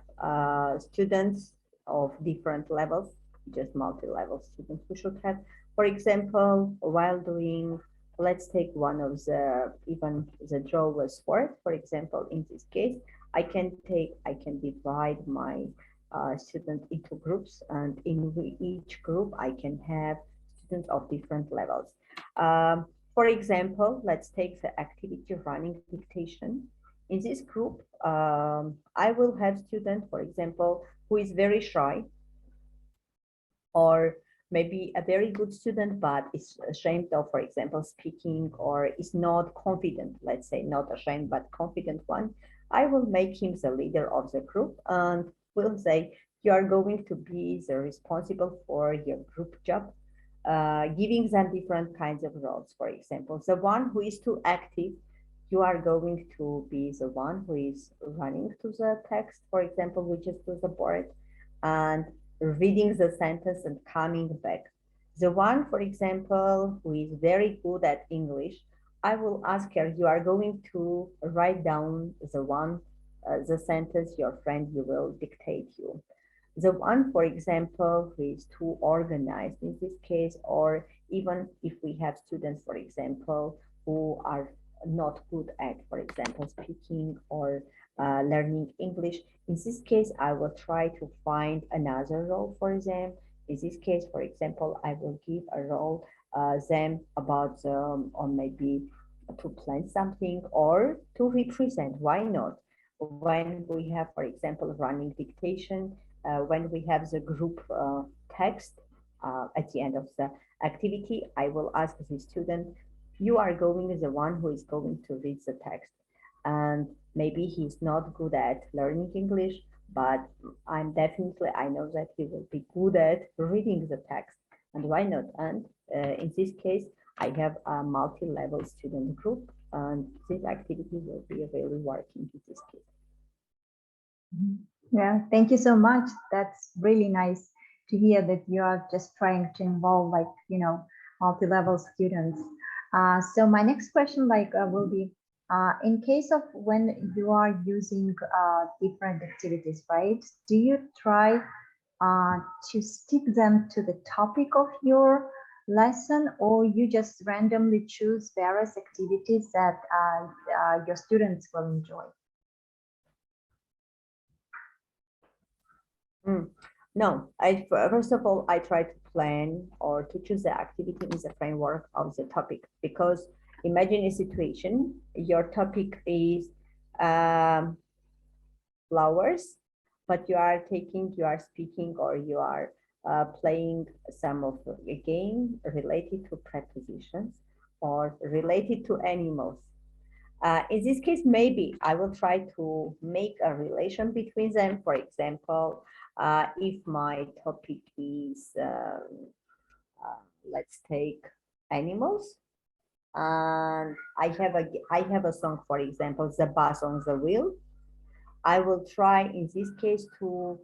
Speaker 2: students of different levels, just multi-level students. We should have, for example, while doing, let's take one of even the draw sport, for example, in this case, I can divide my students into groups, and in each group, I can have students of different levels. For example, let's take the activity running dictation. In this group, I will have student, for example, who is very shy, or maybe a very good student, but is ashamed of, for example, speaking, or is not confident, let's say not ashamed, but confident one. I will make him the leader of the group, and will say, you are going to be the responsible for your group job. Giving them different kinds of roles. For example, the one who is too active, you are going to be the one who is running to the text, for example, which is to the board, and reading the sentence and coming back. The one, for example, who is very good at English, I will ask her, you are going to write down the sentence your friend you will dictate you. The one, for example, who is too organized in this case, or even if we have students, for example, who are not good at, for example, speaking or learning English, in this case, I will try to find another role for them. In this case, for example, I will give a role them about, or maybe to plan something or to represent. Why not? When we have, for example, running dictation, when we have the group text at the end of the activity, I will ask the student, you are going as the one who is going to read the text. And maybe he's not good at learning English, but I know that he will be good at reading the text. And why not? And in this case, I have a multi-level student group, and this activity will be really working in this case.
Speaker 1: Yeah, thank you so much. That's really nice to hear that you are just trying to involve multi-level students. So my next question will be, in case of when you are using different activities, right? Do you try to stick them to the topic of your lesson, or you just randomly choose various activities that your students will enjoy?
Speaker 2: No, first of all, I try to plan or to choose the activity in the framework of the topic, because imagine a situation, your topic is flowers, but you are speaking, or you are playing some of a game related to prepositions or related to animals. In this case, maybe I will try to make a relation between them. For example, if my topic is, let's take animals, and I have a song, for example, The Bus on the Wheel. I will try in this case to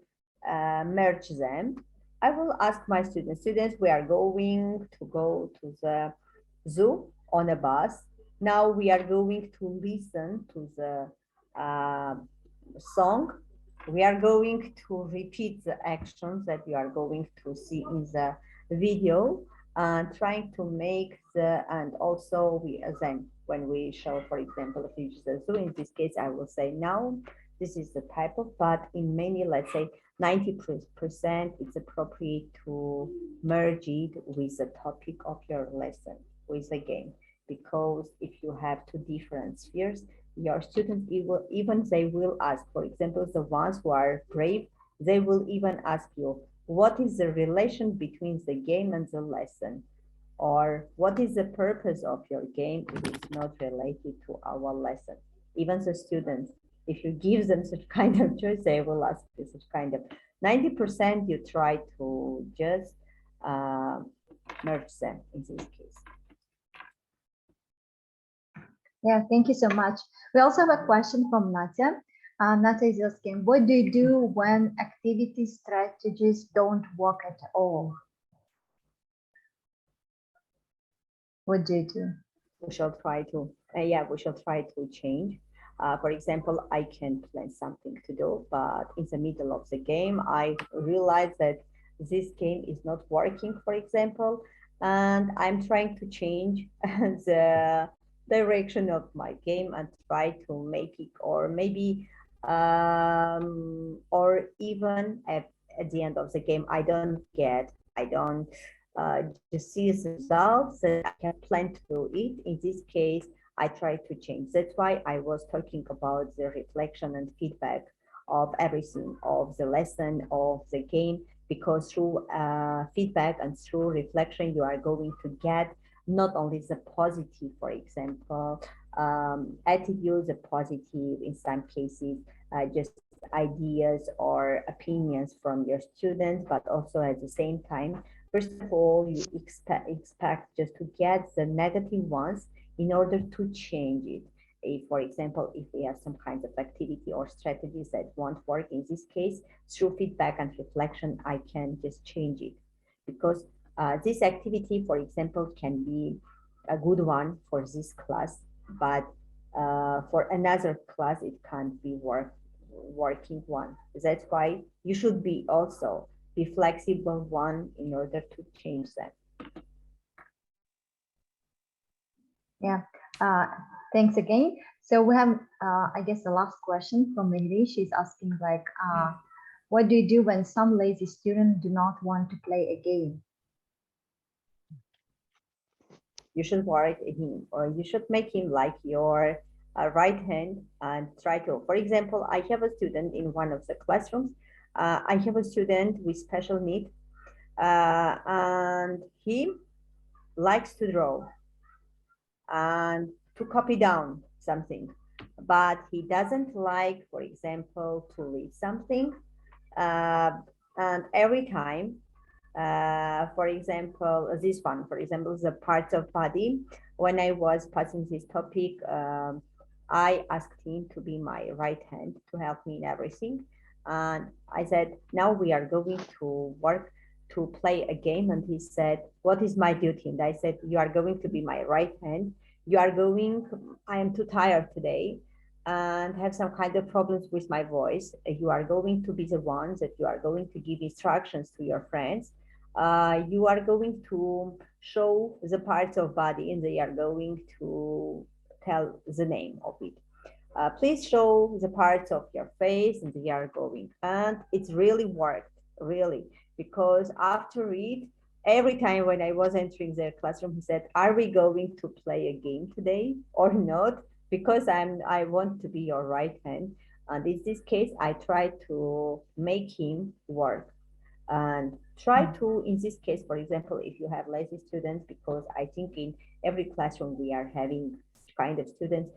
Speaker 2: merge them. I will ask my students, we are going to go to the zoo on a bus. Now we are going to listen to the song. We are going to repeat the actions that you are going to see in the video, and trying to make and also then when we show, for example, if it's the zoo, in this case, I will say now, this is the type of, but in many, let's say 90%, it's appropriate to merge it with the topic of your lesson, with the game. Because if you have two different spheres, your students, they will ask, for example, the ones who are brave, they will even ask you, what is the relation between the game and the lesson? Or what is the purpose of your game if it's not related to our lesson? Even the students, if you give them such kind of choice, they will ask you such kind of 90%. You try to just merge them in this case.
Speaker 1: Yeah, thank you so much. We also have a question from Natya. Natya is asking, what do you do when activity strategies don't work at all? What do you do?
Speaker 2: We shall try to, we shall try to change. For example, I can plan something to do, but in the middle of the game, I realize that this game is not working, for example, and I'm trying to change the direction of my game and try to make it, or maybe, or even at the end of the game, I don't just see the results that I can plan to do it. In this case, I try to change. That's why I was talking about the reflection and feedback of everything, of the lesson, of the game, because through feedback and through reflection, you are going to get not only the positive, for example, attitudes, the positive, in some cases, just ideas or opinions from your students, but also at the same time, first of all, you expect just to get the negative ones in order to change it. If, for example, if we have some kinds of activity or strategies that won't work in this case, through feedback and reflection, I can just change it. Because this activity, for example, can be a good one for this class, but for another class, it can't be working one. That's why you should be also be flexible one in order to change them.
Speaker 1: Yeah, thanks again. So we have, I guess, the last question from Lily. She's asking like, what do you do when some lazy students do not want to play a game?
Speaker 2: You should work him, or you should make him like your right hand and try to, for example, I have a student in one of the classrooms. I have a student with special need, and he likes to draw and to copy down something, but he doesn't like, for example, to read something. And every time, for example, this one, for example, the parts of body, when I was passing this topic, I asked him to be my right hand to help me in everything. And I said, now we are going to work to play a game. And he said, what is my duty? And I said, you are going to be my right hand. You are going, I am too tired today. and have some kind of problems with my voice, you are going to be the ones that you are going to give instructions to your friends. You are going to show the parts of body and they are going to tell the name of it. Please show the parts of your face and they are going. And it's really worked, really, because after it, every time when I was entering their classroom, he said, are we going to play a game today or not? Because I want to be your right hand. And in this case, I try to make him work and try to, in this case, for example, if you have lazy students, because I think in every classroom we are having kind of students,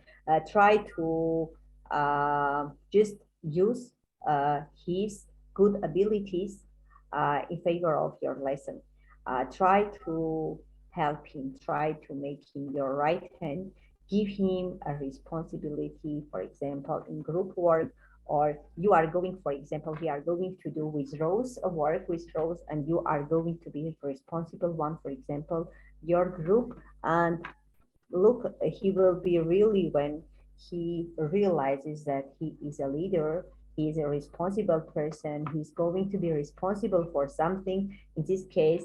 Speaker 2: try to just use his good abilities in favor of your lesson. Try to help him, try to make him your right hand, give him a responsibility, for example, in group work, or you are going, for example, we are going to do with rows of work with rows, and you are going to be the responsible one, for example, your group. And look, he will be really, when he realizes that he is a leader, he is a responsible person, he's going to be responsible for something. In this case,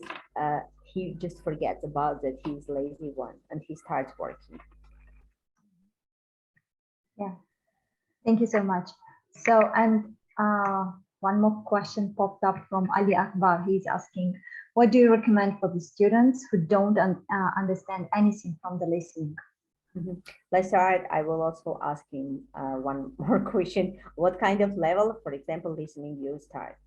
Speaker 2: he just forgets about that he's lazy one and he starts working.
Speaker 1: Yeah, thank you so much. So, and one more question popped up from Ali Akbar. He's asking, what do you recommend for the students who don't understand anything from the listening?
Speaker 2: Let's start. I will also ask him one more question. What kind of level, for example, listening you start?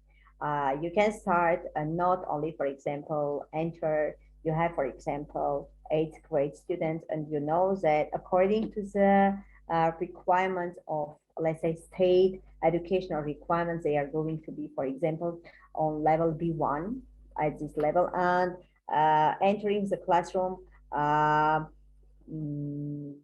Speaker 2: You can start not only, for example, enter, you have, for example, 8th grade students, and you know that according to the requirements of, let's say, state educational requirements, they are going to be, for example, on level B1 at this level, and entering the classroom,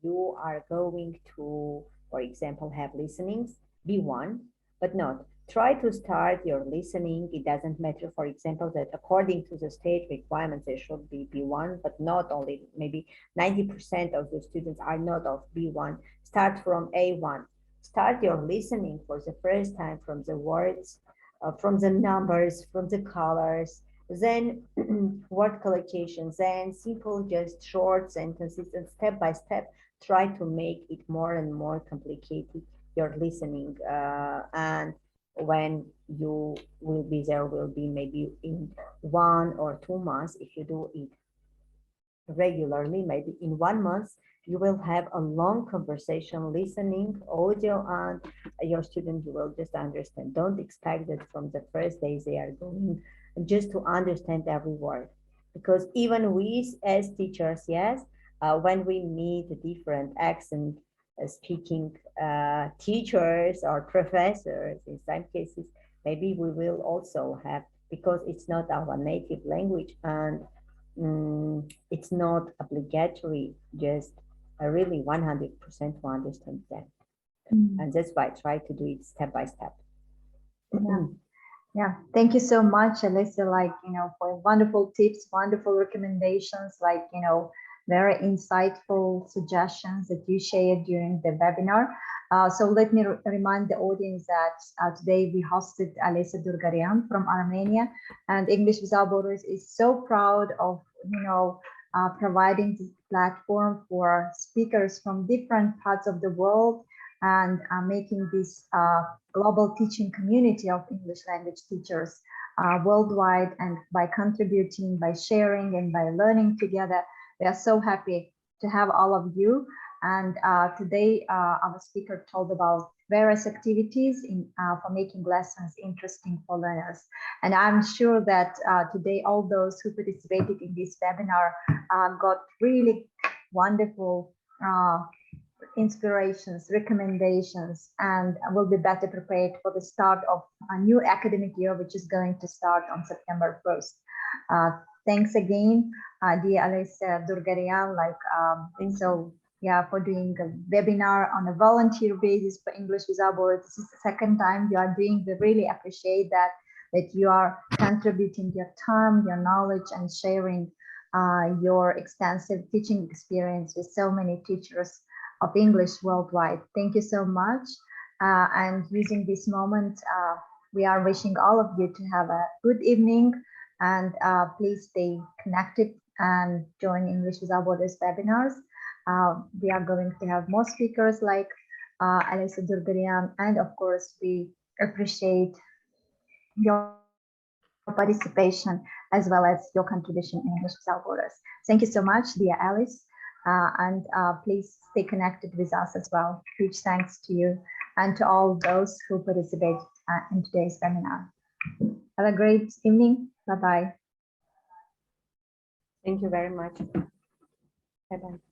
Speaker 2: you are going to, for example, have listenings B1, but not. Try to start your listening. It doesn't matter, for example, that according to the state requirements, there should be B1, but not only, maybe 90% of the students are not of B1. Start from A1. Start your listening for the first time from the words, from the numbers, from the colors, then word collocations, then simple, just short sentences, and step by step, try to make it more and more complicated, your listening. And when you will be there, will be maybe in 1 or 2 months. If you do it regularly, maybe in 1 month, you will have a long conversation, listening, audio, and your student will just understand. Don't expect that from the first days they are going just to understand every word, because even we as teachers, yes, when we meet different accent speaking teachers or professors, in some cases, maybe we will also have, because it's not our native language, and it's not obligatory just really 100% to understand them. And that's why I try to do it step by step.
Speaker 1: Yeah. Yeah, thank you so much, Alesa, like, for wonderful tips, wonderful recommendations, like, very insightful suggestions that you shared during the webinar. So let me remind the audience that today we hosted Alesa Durgaryan from Armenia, and English Without Borders is so proud of, providing this platform for speakers from different parts of the world, and making this global teaching community of English language teachers worldwide. And by contributing, by sharing, and by learning together, we are so happy to have all of you. And today our speaker told about various activities for making lessons interesting for learners. And I'm sure that today all those who participated in this webinar got really wonderful inspirations, recommendations, and will be better prepared for the start of a new academic year, which is going to start on September 1st. Thanks again, dear Alesa Durgaryan, for doing a webinar on a volunteer basis for English Without Borders. This is the second time you are doing. We really appreciate that you are contributing your time, your knowledge, and sharing your extensive teaching experience with so many teachers of English worldwide. Thank you so much. And using this moment, we are wishing all of you to have a good evening, and please stay connected and join English Without Borders webinars. We are going to have more speakers like Alesa Durgaryan, and of course, we appreciate your participation as well as your contribution in English Without Borders. Thank you so much, dear Alice, and please stay connected with us as well. Huge thanks to you and to all those who participated in today's webinar. Have a great evening. Bye-bye.
Speaker 2: Thank you very much. Bye-bye.